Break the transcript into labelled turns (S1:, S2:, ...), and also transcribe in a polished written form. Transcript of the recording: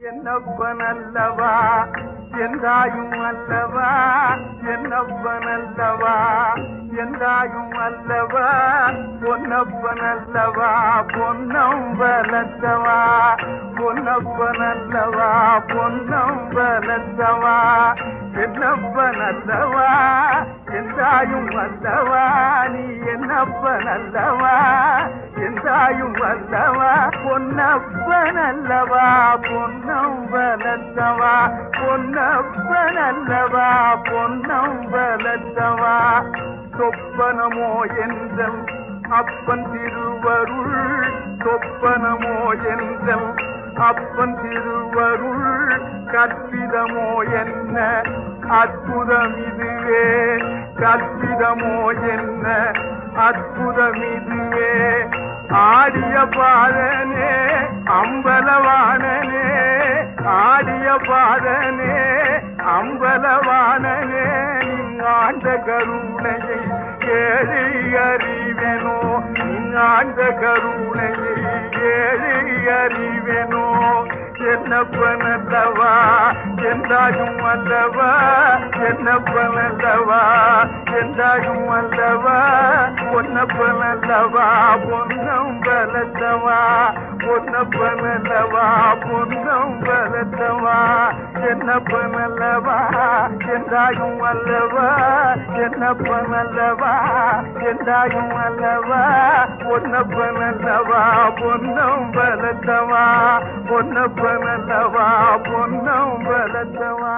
S1: என்னப்பனல்லவா எந்தாயும் அல்லவா என்னப்பனல்லவா எந்தாயும் அல்லவா பொன்னப்பனல்லவா பொன்னம் வளர்த்தவா பொன்னப்பனல்லவா பொன்னம் வளர்த்தவா என்னப்பனல்லவா எந்தாயும் அல்லவா நீ என்னப்பனல்லவா எந்தாயும் அல்லவா பொன்னப்பனல்லவா பொன்னம் வளர்த்தவா பொன்னப்பனல்லவா பொன்னம் வளர்த்தவா சொப்பனமோ என்றல் அப்பன் திருவருள் சொப்பனமோ என்றல் அப்பன் திருவருள் கற்பிதமோ என்ன அற்புதம் இதுவே கற்பிதமோ என்ன அற்புதம் இதுவே ஆடிய பாதனே அம்பலவானனே ஆடிய பாதனே அம்பலவானனே ஆண்ட கருணையை ஏழை அறிவெனோ ஆண்ட கருணையை ஏழை அறிவெனோ என்னப்பனல்லவா எந்தாயும் அல்லவா என்னப்பனல்லவா எந்தாயும் அல்லவா பொன்னப்பனல்லவா பொன்னம் வளர்த்தவா பொன்னப்பனல்லவா பொன்னம் வளர்த்தவா என்னப்பனல்லவா எந்தாயும் அல்லவா என்னப்பனல்லவா எந்தாயும் அல்லவா பொன்னப்பனல்லவா பொன்னம் வளர்த்தவா பொன்னப்பனல்லவா பொன்னம் வளர்த்தவா